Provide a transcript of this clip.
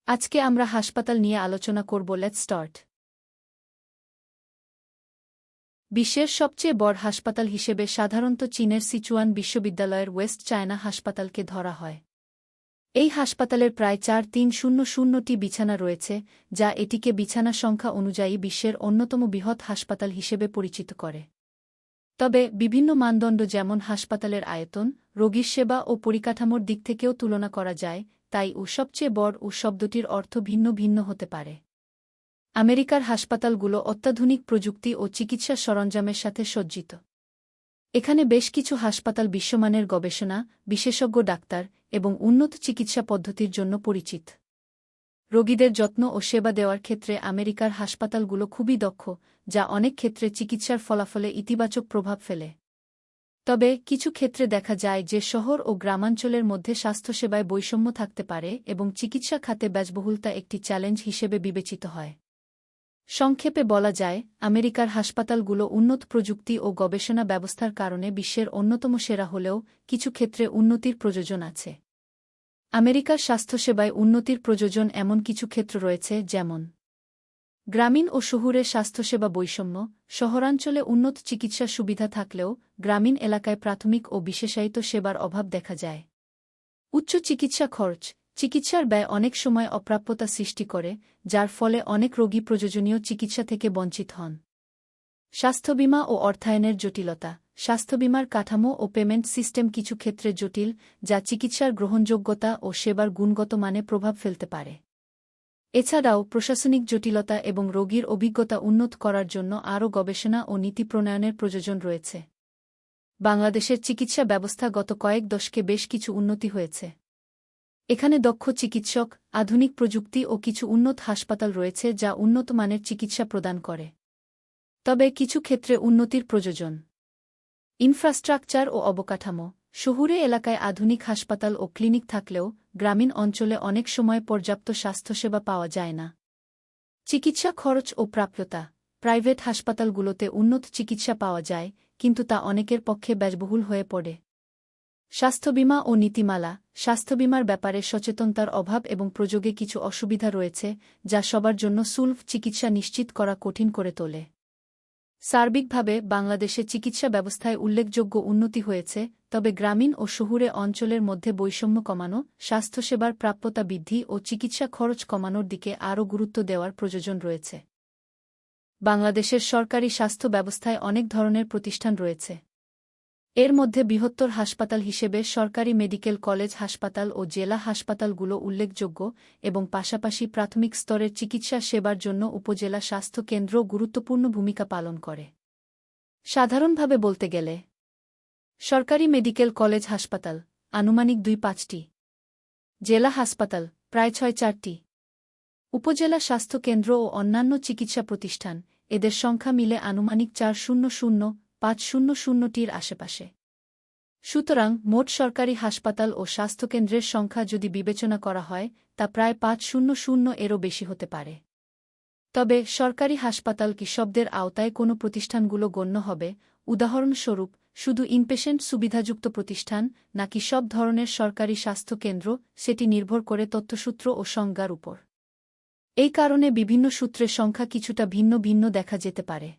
আজকে আমরা হাসপাতাল নিয়ে আলোচনা করব। Let's start. বিশ্বের সবচেয়ে বড় হাসপাতাল হিসেবে সাধারণত চীনের সিচুয়ান বিশ্ববিদ্যালয়ের ওয়েস্ট চায়না হাসপাতালকে ধরা হয়। এই হাসপাতালের প্রায় 4,300টি বিছানা রয়েছে, যা এটিকে বিছানা সংখ্যা অনুযায়ী বিশ্বের অন্যতম বৃহৎ হাসপাতাল হিসেবে পরিচিত করে। তবে বিভিন্ন মানদণ্ড যেমন হাসপাতালের আয়তন, রোগীর সেবা ও পরিকাঠামোর দিক থেকেও তুলনা করা যায়, তাই সবচেয়ে বড় শব্দটির অর্থ ভিন্ন ভিন্ন হতে পারে। আমেরিকার হাসপাতালগুলো অত্যাধুনিক প্রযুক্তি ও চিকিৎসা সরঞ্জামের সাথে সজ্জিত। এখানে বেশ কিছু হাসপাতাল বিশ্বমানের গবেষণা, বিশেষজ্ঞ ডাক্তার এবং উন্নত চিকিৎসা পদ্ধতির জন্য পরিচিত। রোগীদের যত্ন ও সেবা দেওয়ার ক্ষেত্রে আমেরিকার হাসপাতালগুলো খুবই দক্ষ, যা অনেক ক্ষেত্রে চিকিৎসার ফলাফলে ইতিবাচক প্রভাব ফেলে। তবে কিছু ক্ষেত্রে দেখা যায় যে শহর ও গ্রামাঞ্চলের মধ্যে স্বাস্থ্যসেবায় বৈষম্য থাকতে পারে এবং চিকিৎসা খাতে ব্যয়বহুলতা একটি চ্যালেঞ্জ হিসেবে বিবেচিত হয়। সংক্ষেপে বলা যায়, আমেরিকার হাসপাতালগুলো উন্নত প্রযুক্তি ও গবেষণা ব্যবস্থার কারণে বিশ্বের অন্যতম সেরা হলেও কিছু ক্ষেত্রে উন্নতির প্রয়োজন আছে। আমেরিকার স্বাস্থ্যসেবায় উন্নতির প্রয়োজন এমন কিছু ক্ষেত্র রয়েছে, যেমন গ্রামীণ ও শহুরে স্বাস্থ্যসেবা বৈষম্য। শহরাঞ্চলে উন্নত চিকিৎসা সুবিধা থাকলেও গ্রামীণ এলাকায় প্রাথমিক ও বিশেষায়িত সেবার অভাব দেখা যায়। উচ্চ চিকিৎসা খরচ। চিকিৎসার ব্যয় অনেক সময় অপ্রাপ্যতা সৃষ্টি করে, যার ফলে অনেক রোগী প্রয়োজনীয় চিকিৎসা থেকে বঞ্চিত হন। স্বাস্থ্যবীমা ও অর্থায়নের জটিলতা। স্বাস্থ্যবীমার কাঠামো ও পেমেন্ট সিস্টেম কিছু ক্ষেত্রে জটিল, যা চিকিৎসার গ্রহণযোগ্যতা ও সেবার গুণগত মানে প্রভাব ফেলতে পারে। এছাড়াও প্রশাসনিক জটিলতা এবং রোগীর অভিজ্ঞতা উন্নত করার জন্য আরও গবেষণা ও নীতি প্রণয়নের প্রয়োজন রয়েছে। বাংলাদেশের চিকিৎসা ব্যবস্থা গত কয়েক দশকে বেশ কিছু উন্নতি হয়েছে। এখানে দক্ষ চিকিৎসক, আধুনিক প্রযুক্তি ও কিছু উন্নত হাসপাতাল রয়েছে যা উন্নত মানের চিকিৎসা প্রদান করে। তবে কিছু ক্ষেত্রে উন্নতির প্রয়োজন। ইনফ্রাস্ট্রাকচার ও অবকাঠামো। শহুরে এলাকায় আধুনিক হাসপাতাল ও ক্লিনিক থাকলেও গ্রামীণ অঞ্চলে অনেক সময় পর্যাপ্ত স্বাস্থ্যসেবা পাওয়া যায় না। চিকিৎসা খরচ ও প্রাপ্যতা। প্রাইভেট হাসপাতালগুলোতে উন্নত চিকিৎসা পাওয়া যায়, কিন্তু তা অনেকের পক্ষে ব্যয়বহুল হয়ে পড়ে। স্বাস্থ্যবীমা ও নীতিমালা। স্বাস্থ্যবীমার ব্যাপারে সচেতনতার অভাব এবং প্রযোগে কিছু অসুবিধা রয়েছে, যা সবার জন্য সুলভ চিকিৎসা নিশ্চিত করা কঠিন করে তোলে। সার্বিকভাবে বাংলাদেশে চিকিৎসা ব্যবস্থায় উল্লেখযোগ্য উন্নতি হয়েছে, তবে গ্রামীণ ও শহুরে অঞ্চলের মধ্যে বৈষম্য কমানো, স্বাস্থ্যসেবার প্রাপ্যতা বৃদ্ধি ও চিকিৎসা খরচ কমানোর দিকে আরও গুরুত্ব দেওয়ার প্রয়োজন রয়েছে। বাংলাদেশের সরকারি স্বাস্থ্য ব্যবস্থায় অনেক ধরনের প্রতিষ্ঠান রয়েছে। এর মধ্যে বৃহত্তর হাসপাতাল হিসেবে সরকারি মেডিকেল কলেজ হাসপাতাল ও জেলা হাসপাতালগুলো উল্লেখযোগ্য এবং পাশাপাশি প্রাথমিক স্তরের চিকিৎসা সেবার জন্য উপজেলা স্বাস্থ্য কেন্দ্রও গুরুত্বপূর্ণ ভূমিকা পালন করে। সাধারণভাবে বলতে গেলে, সরকারি মেডিকেল কলেজ হাসপাতাল আনুমানিক 2-5টি, জেলা হাসপাতাল প্রায় 6-4টি, উপজেলা স্বাস্থ্য কেন্দ্র ও অন্যান্য চিকিৎসা প্রতিষ্ঠান এদের সংখ্যা মিলে আনুমানিক 400-500টির আশেপাশে। সুতরাং মোট সরকারি হাসপাতাল ও স্বাস্থ্যকেন্দ্রের সংখ্যা যদি বিবেচনা করা হয়, তা প্রায় 500-এরও বেশি হতে পারে। তবে সরকারি হাসপাতাল কি শব্দের আওতায় কোনো প্রতিষ্ঠানগুলো গণ্য হবে, উদাহরণস্বরূপ শুধু ইনপেশেন্ট সুবিধাযুক্ত প্রতিষ্ঠান নাকি সব ধরনের সরকারি স্বাস্থ্যকেন্দ্র, সেটি নির্ভর করে তথ্যসূত্র ও সংজ্ঞার উপর। এই কারণে বিভিন্ন সূত্রের সংখ্যা কিছুটা ভিন্ন ভিন্ন দেখা যেতে পারে।